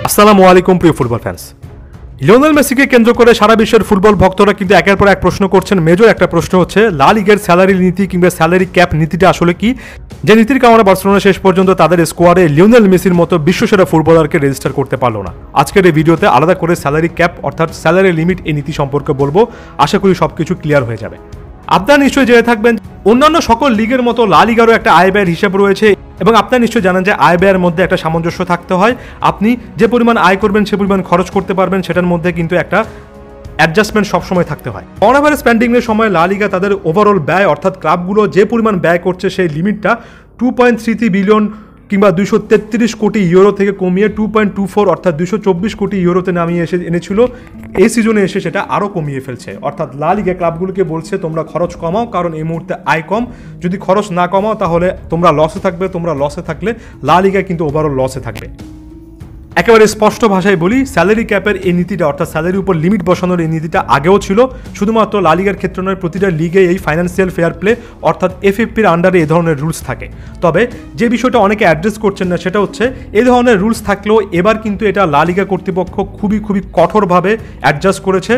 আসসালামু আলাইকুম প্রিয় ফুটবল ফ্যান্স। লিওনেল মেসিকে কেন্দ্র করে সারা বিশ্বের ফুটবল ভক্তরা কিন্তু একের পর এক প্রশ্ন করছেন। মেজর একটা প্রশ্ন হচ্ছে লা লিগার স্যালারি নীতি কিংবা স্যালারি ক্যাপ নীতিটা আসলে কি, যে নীতির কারণে বার্সেলোনা শেষ পর্যন্ত তাদের স্কোয়াডে লিওনেল মেসির মতো বিশ্বসেরা ফুটবলারকে রেজিস্টার করতে পারলো না। আজকের এই ভিডিওতে আলাদা করে স্যালারি ক্যাপ অর্থাৎ স্যালারি লিমিট এই নীতি সম্পর্কে বলবো। আশা করি সবকিছু ক্লিয়ার হয়ে যাবে। আপনারা নিশ্চয়ই জেনে থাকবেন অন্যান্য সকল লিগের মতো লা লিগারও একটা আয় ব্যয়ের হিসাব রয়েছে এবং আপনারা নিশ্চয়ই জানেন যে আয় ব্যয়ের মধ্যে একটা সামঞ্জস্য থাকতে হয়। আপনি যে পরিমাণ আয় করবেন সে পরিমাণ খরচ করতে পারবেন, সেটার মধ্যে কিন্তু একটা অ্যাডজাস্টমেন্ট সবসময় থাকতে হয়। অন অ্যাভারেজ স্পেন্ডিংয়ের সময় লা লিগা তাদের ওভারঅল ব্যয় অর্থাৎ ক্লাবগুলো যে পরিমাণ ব্যয় করছে সেই লিমিটটা 2.33 বিলিয়ন কিংবা 233 কোটি ইউরো থেকে কমিয়ে 2.24 অর্থাৎ 224 কোটি ইউরোতে নামিয়ে এনেছিল। এই সিজনে এসে সেটা আরও কমিয়ে ফেলছে। অর্থাৎ লা লিগা ক্লাবগুলোকে বলছে তোমরা খরচ কমাও, কারণ এই মুহূর্তে আয় কম। যদি খরচ না কমাও তাহলে তোমরা লসে থাকবে। তোমরা লসে থাকলে লা লিগা কিন্তু ওভারঅল লসে থাকবে। একেবারে স্পষ্ট ভাষায় বলি, স্যালারি ক্যাপের এই নীতিটা অর্থাৎ স্যালারির উপর লিমিট বসানোর এই নীতিটা আগেও ছিল। শুধুমাত্র লা লিগার ক্ষেত্রে নয়, প্রতিটা লিগে এই ফাইন্যান্সিয়াল ফেয়ার প্লে অর্থাৎ এফএফপির আন্ডারে এই ধরনের রুলস থাকে। তবে যে বিষয়টা অনেকে অ্যাড্রেস করছেন না সেটা হচ্ছে এই ধরনের রুলস থাকলেও এবার কিন্তু এটা লা লিগা কর্তৃপক্ষ খুবই কঠোরভাবে অ্যাডজাস্ট করেছে।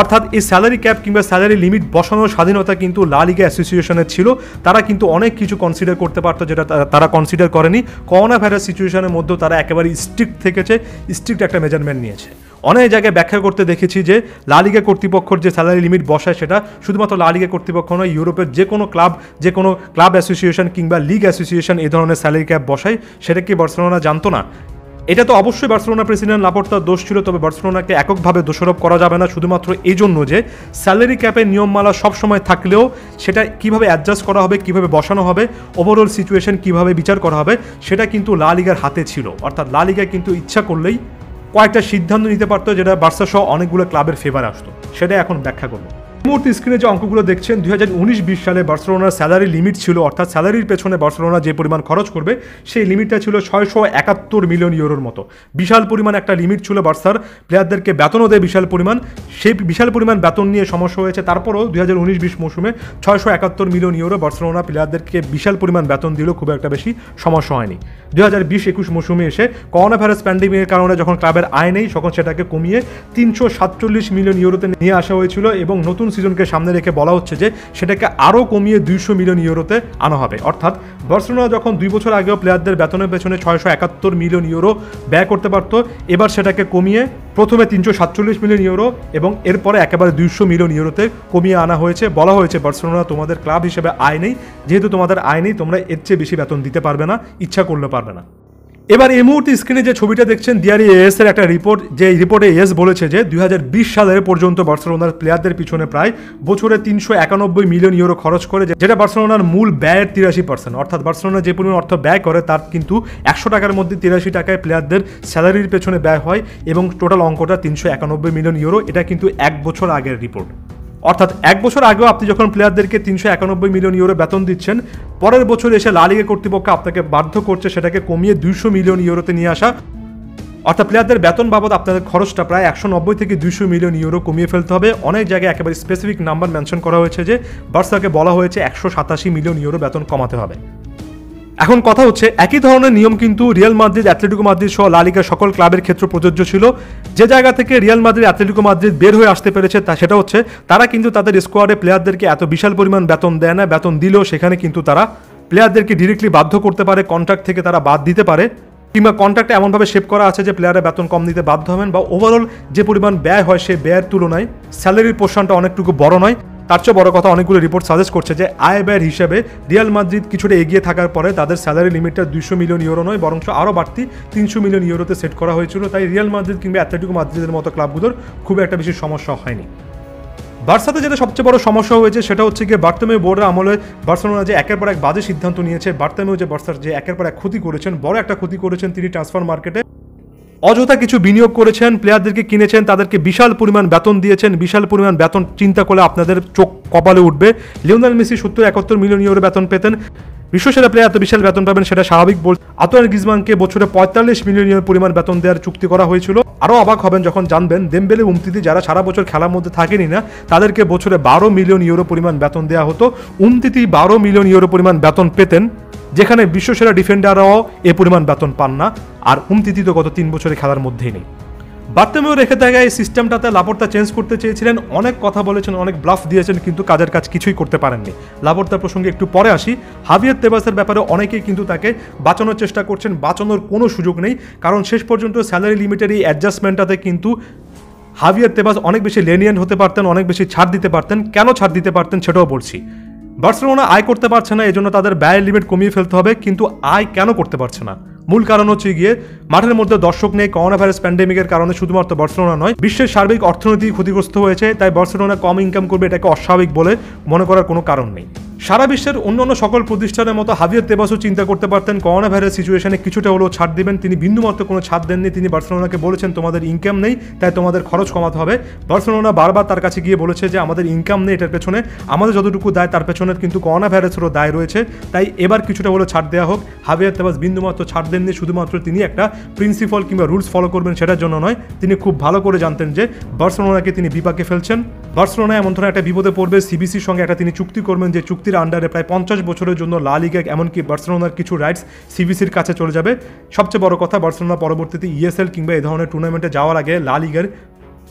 অর্থাৎ এই স্যালারি ক্যাপ কিংবা স্যালারি লিমিট বসানোর স্বাধীনতা কিন্তু লা লিগা অ্যাসোসিয়েশনের ছিল। তারা কিন্তু অনেক কিছু কনসিডার করতে পারতো যেটা তারা কনসিডার করেনি। করোনা ভাইরাস সিচুয়েশনের মধ্যেও তারা একেবারে স্ট্রিক্ট থেকেছে, স্ট্রিক্ট একটা মেজারমেন্ট নিয়েছে। অনেক জায়গায় ব্যাখ্যা করতে দেখেছি যে লা লিগা কর্তৃপক্ষের যে স্যালারি লিমিট বসায় সেটা শুধুমাত্র লা লিগা কর্তৃপক্ষ নয়, ইউরোপের যে কোনো ক্লাব অ্যাসোসিয়েশন কিংবা লিগ অ্যাসোসিয়েশন এই ধরনের স্যালারি ক্যাপ বসায়। সেটা কি বার্সেলোনা জানতো না? এটা তো অবশ্যই বার্সেলোনা প্রেসিডেন্ট লাপোর্তার দোষ ছিল। তবে বার্সেলোনাকে এককভাবে দোষারোপ করা যাবে না শুধুমাত্র এই জন্য যে স্যালারি ক্যাপের নিয়মমালা সবসময় থাকলেও সেটা কিভাবে অ্যাডজাস্ট করা হবে, কিভাবে বসানো হবে, ওভারঅল সিচুয়েশন কিভাবে বিচার করা হবে সেটা কিন্তু লা লিগার হাতে ছিল। অর্থাৎ লা লিগা কিন্তু ইচ্ছা করলেই কয়েকটা সিদ্ধান্ত নিতে পারতো যেটা বার্সা সহ অনেকগুলো ক্লাবের ফেভার আসতো। সেটা এখন ব্যাখ্যা করবো। মুহূর্তে স্ক্রিনে যে অঙ্কগুলো দেখছেন 2019-20 সালে বার্সেলোনার স্যালারি লিমিট ছিল, অর্থাৎ স্যালারির পেছনে বার্সেলোনা যে পরিমাণ খরচ করবে সেই লিমিটটা ছিল 671 মিলিয়ন ইউরোর মতো। বিশাল পরিমাণ একটা লিমিট ছিল। বার্সার প্লেয়ারদেরকে বেতনও দেয় বিশাল পরিমাণ। সেই বিশাল পরিমাণ বেতন নিয়ে সমস্যা হয়েছে। তারপরও 2019-20 মৌসুমে 671 মিলিয়ন ইউরো বার্সেলোনা প্লেয়ারদেরকে বিশাল পরিমাণ বেতন দিলেও খুব একটা বেশি সমস্যা হয়নি। 2020-21 মৌসুমে এসে করোনা ভাইরাস প্যান্ডেমিকের কারণে যখন ক্লাবের আয় নেই তখন সেটাকে কমিয়ে 347 মিলিয়ন ইউরোতে নিয়ে আসা হয়েছিল এবং নতুন সিজনকে সামনে রেখে বলা হচ্ছে যে সেটাকে আরও কমিয়ে 200 মিলিয়ন ইউরোতে আনা হবে। অর্থাৎ বার্সেলোনা যখন 2 বছর আগেও প্লেয়ারদের বেতনের পেছনে 671 মিলিয়ন ইউরো ব্যয় করতে পারত, এবার সেটাকে কমিয়ে প্রথমে 347 মিলিয়ন ইউরো এবং এরপরে একেবারে 200 মিলিয়ন ইউরোতে কমিয়ে আনা হয়েছে। বলা হয়েছে বার্সেলোনা তোমাদের ক্লাব হিসেবে আয় নেই, যেহেতু তোমাদের আয় নেই তোমরা এর চেয়ে বেশি বেতন দিতে পারবে না, ইচ্ছা করলে পারবে না। এবার এই মুহূর্তে স্ক্রিনে যে ছবিটা দেখছেন ডিআরই এএস এর একটা রিপোর্ট, যে রিপোর্টে এএস বলেছে যে 2020 সালের পর্যন্ত বার্সেলোনার প্লেয়ারদের পিছনে প্রায় বছরে 391 মিলিয়ন ইউরো খরচ করে, যেটা বার্সেলোনার মূল ব্যয়ের 83%। অর্থাৎ বার্সেলোনা যে পরিমাণ অর্থ ব্যয় করে তার কিন্তু 100 টাকার মধ্যে 83 টাকায় প্লেয়ারদের স্যালারির পেছনে ব্যয় হয় এবং টোটাল অঙ্কটা 391 মিলিয়ন ইউরো। এটা কিন্তু 1 বছর আগের রিপোর্ট। অর্থাৎ 1 বছর আগেও আপনি যখন প্লেয়ারদেরকে 391 মিলিয়ন ইউরো বেতন দিচ্ছেন, পরের বছর এসে লা লিগা কর্তৃপক্ষ আপনাকে বাধ্য করছে সেটাকে কমিয়ে 200 মিলিয়ন ইউরোতে নিয়ে আসা। অর্থাৎ প্লেয়ারদের বেতন বাবদ আপনাদের খরচটা প্রায় 190 থেকে 200 মিলিয়ন ইউরো কমিয়ে ফেলতে হবে। অনেক জায়গায় একেবারে স্পেসিফিক নাম্বার মেনশন করা হয়েছে যে বার্সাকে বলা হয়েছে 187 মিলিয়ন ইউরো বেতন কমাতে হবে। এখন কথা হচ্ছে একই ধরনের নিয়ম কিন্তু রিয়াল মাদ্রিদ, অ্যাটলেটিকো মাদ্রিদ সহ লা লিগার সকল ক্লাবের ক্ষেত্রে প্রযোজ্য ছিল। যে জায়গা থেকে রিয়াল মাদ্রিদ, অ্যাটলেটিকো মাদ্রিদ বের হয়ে আসতে পেরেছে সেটা হচ্ছে তারা কিন্তু তাদের স্কোয়াডে প্লেয়ারদেরকে এত বিশাল পরিমাণ বেতন দেয় না। বেতন দিলেও সেখানে কিন্তু তারা প্লেয়ারদেরকে ডিরেক্টলি বাধ্য করতে পারে, কন্ট্রাক্ট থেকে তারা বাদ দিতে পারে, কিংবা কন্ট্রাক্টে এমনভাবে শেপ করা আছে যে প্লেয়ারের বেতন কম দিতে বাধ্য হবেন, বা ওভারঅল যে পরিমাণ ব্যয় হয় সেই ব্যয়ের তুলনায় স্যালারির পোর্শনটা অনেকটুকু বড় নয়। তার চেয়ে বড় কথা, অনেকগুলো রিপোর্ট সাজেস্ট করছে যে আয় ব্যয়ের হিসেবে রিয়াল মাদ্রিদ কিছুটা এগিয়ে থাকার পরে তাদের স্যালারি লিমিটটা 200 মিলিয়ন ইউরো নয় বরং আরও বাড়তি 300 মিলিয়ন ইউরোতে সেট করা হয়েছিল। তাই রিয়াল মাদ্রিদ কিংবা অ্যাটলেটিকো মাদ্রিদের মতো ক্লাবগুলোর খুব একটা বেশি সমস্যা হয়নি। বার্সাতে যেটা সবচেয়ে বড় সমস্যা হয়েছে সেটা হচ্ছে গিয়ে বার্তোমেউ বোর্ডের আমলে বার্সেলোনা যে একের পর এক বাজে সিদ্ধান্ত নিয়েছে। বার্তোমেউ যে বার্সার যে একের পর এক ক্ষতি করেছেন, বড় একটা ক্ষতি করেছেন তিনি ট্রান্সফার মার্কেটে। অযথা কিছু বিনিয়োগ করেছেন, প্লেয়ারদেরকে কিনেছেন, তাদেরকে বিশাল পরিমাণ বেতন দিয়েছেন। বিশাল পরিমাণ বেতন চিন্তা করলে আপনাদের চোখ কপালে উঠবে। লিওনেল মেসি 70-71 মিলিয়ন ইউরো বেতন পেতেন। বিশ্বসেরা প্লেয়ার এত বিশাল বেতন পাবেন সেটা স্বাভাবিক। আন্তোয়ান গ্রিজমানকে বছরে 45 মিলিয়ন ইউরো পরিমাণ বেতন দেওয়ার চুক্তি করা হয়েছিল। আরও অবাক হবেন যখন জানবেন দেমবেলে, উমতিতি যারা সারা বছর খেলার মধ্যে থাকেনি না তাদেরকে বছরে 12 মিলিয়ন ইউরো পরিমাণ বেতন দেওয়া হতো। উমতিতি 12 মিলিয়ন ইউরো পরিমাণ বেতন পেতেন যেখানে বিশ্বসেরা ডিফেন্ডাররাও এ পরিমাণ বেতন পান না, আর উমতিতি তো গত 3 বছরে খেলার মধ্যেই নেই। বার্তেমেও রেখে থাকা এই সিস্টেমটাতে লাপোর্তা চেঞ্জ করতে চেয়েছিলেন, অনেক কথা বলেছেন, অনেক ব্লাফ দিয়েছেন, কিন্তু কাজের কাজ কিছুই করতে পারেননি। লাপোর্তা প্রসঙ্গে একটু পরে আসি। হাভিয়ের তেবাসের ব্যাপারে অনেকেই কিন্তু তাকে বাঁচানোর চেষ্টা করছেন, বাঁচানোর কোনো সুযোগ নেই, কারণ শেষ পর্যন্ত স্যালারি লিমিটের এই অ্যাডজাস্টমেন্টটাতে কিন্তু হাভিয়ের তেবাস অনেক বেশি লেনিয়েন্ট হতে পারতেন, অনেক বেশি ছাড় দিতে পারতেন। কেন ছাড় দিতে পারতেন সেটাও বলছি। বার্সেলোনা আয় করতে পারছে না, এজন্য তাদের ব্যয়ের লিমিট কমিয়ে ফেলতে হবে, কিন্তু আয় কেন করতে পারছে না? মূল কারণ হচ্ছে গিয়ে মাঠের মধ্যে দর্শক নেই। করোনা ভাইরাস প্যান্ডেমিকের কারণে শুধুমাত্র বার্সেলোনা নয়, বিশ্বের সার্বিক অর্থনীতি ক্ষতিগ্রস্ত হয়েছে। তাই বার্সেলোনা কম ইনকাম করবে এটাকে অস্বাভাবিক বলে মনে করার কোনো কারণ নেই। সারা বিশ্বের অন্যান্য সকল প্রতিষ্ঠানের মতো হাভিয়ের তেবাসও চিন্তা করতে পারতেন করোনা ভাইরাস সিচুয়েশনে কিছুটা হলেও ছাড় দিবেন। তিনি বিন্দুমাত্র কোনো ছাড় দেননি। তিনি বার্সেলোনাকে বলেছেন তোমাদের ইনকাম নেই, তাই তোমাদের খরচ কমাতে হবে। বার্সেলোনা বারবার তার কাছে গিয়ে বলেছে যে আমাদের ইনকাম নেই, এটার পেছনে আমাদের যতটুকু দায় তার পেছনে কিন্তু করোনা ভাইরাসেরও দায় রয়েছে, তাই এবার কিছুটা হলেও ছাড় দেওয়া হোক। হাভিয়ের তেবাস বিন্দুমাত্র ছাড় দেননি, শুধুমাত্র তিনি একটা প্রিন্সিপাল কিংবা রুলস ফলো করবেন সেটার জন্য নয়। তিনি খুব ভালো করে জানতেন যে বার্সেলোনাকে তিনি বিপাকে ফেলছেন। বার্সেলোনা এমন ধরনের একটা বিপদে পড়বে, সিবিসির সঙ্গে একটা তিনি চুক্তি করবেন, যে চুক্তির আন্ডারে প্রায় 50 বছরের জন্য লা লিগা এমনকি বার্সেলোনার কিছু রাইটস সিবিসির কাছে চলে যাবে। সবচেয়ে বড় কথা, বার্সেলোনা পরবর্তীতে ইএসএল কিংবা এই ধরনের টুর্নামেন্টে যাওয়ার আগে লা লিগার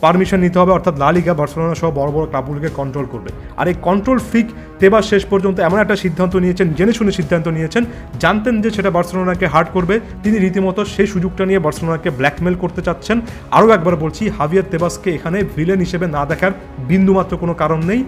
পারমিশন নিতে হবে, অর্থাৎ লা লিগা বার্সেলোনা সহ বড় বড় ক্লাবগুলোকে কন্ট্রোল করবে। আর এই কন্ট্রোল ফ্রিক তেবাস শেষ পর্যন্ত এমন একটা সিদ্ধান্ত নিয়েছেন, জেনে শুনে সিদ্ধান্ত নিয়েছেন, জানতেন যে সেটা বার্সেলোনাকে হার্ট করবে। তিনি রীতিমতো সেই সুযোগটা নিয়ে বার্সেলোনাকে ব্ল্যাকমেল করতে চাচ্ছেন। আরও একবার বলছি, হাভিয়ের তেবাসকে এখানে ভিলেন হিসেবে না দেখার বিন্দুমাত্র কোনো কারণ নেই।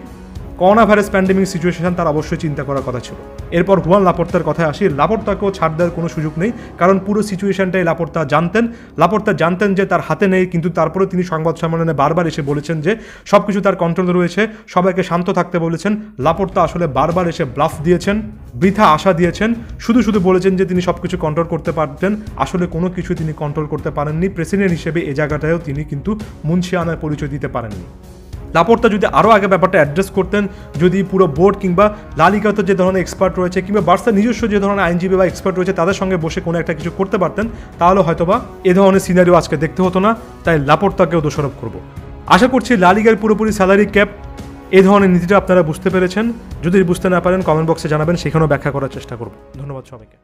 করোনা ভাইরাস প্যান্ডেমিক সিচুয়েশন তার অবশ্যই চিন্তা করার কথা ছিল। এরপর হুয়ান লাপোর্তার কথায় আসি। লাপোর্তাকেও ছাড় দেওয়ার কোনো সুযোগ নেই, কারণ পুরো সিচুয়েশনটাই লাপোর্তা জানতেন। লাপোর্তা জানতেন যে তার হাতে নেই, কিন্তু তারপরে তিনি সংবাদ সম্মেলনে বারবার এসে বলেছেন যে সব কিছু তার কন্ট্রোলে রয়েছে, সবাইকে শান্ত থাকতে বলেছেন। লাপোর্তা আসলে বারবার এসে ব্লাফ দিয়েছেন, বৃথা আশা দিয়েছেন, শুধু শুধু বলেছেন যে তিনি সব কিছু কন্ট্রোল করতে পারতেন। আসলে কোনো কিছু তিনি কন্ট্রোল করতে পারেননি। প্রেসিডেন্ট হিসেবে এ জায়গাটায়ও তিনি কিন্তু মুন্সিয়ানার পরিচয় দিতে পারেননি। লাপোর্তা যদি আরও আগে ব্যাপারটা অ্যাড্রেস করতেন, যদি পুরো বোর্ড কিংবা লা লিগাতে যে ধরনের এক্সপার্ট রয়েছে কিংবা বার্সার নিজস্ব যে ধরনের আইনজীবী বা এক্সপার্ট রয়েছে তাদের সঙ্গে বসে কোনো একটা কিছু করতে পারতেন, তাহলে হয়তোবা এ ধরনের সিনারিও আজকে দেখতে হতো না। তাই লাপোর্তাকেও দোষারোপ করব। আশা করছি লা লিগার পুরোপুরি স্যালারি ক্যাপ এই ধরনের নীতিটা আপনারা বুঝতে পেরেছেন। যদি বুঝতে না পারেন কমেন্ট বক্সে জানাবেন, সেখানেও ব্যাখ্যা করার চেষ্টা করব। ধন্যবাদ সবাইকে।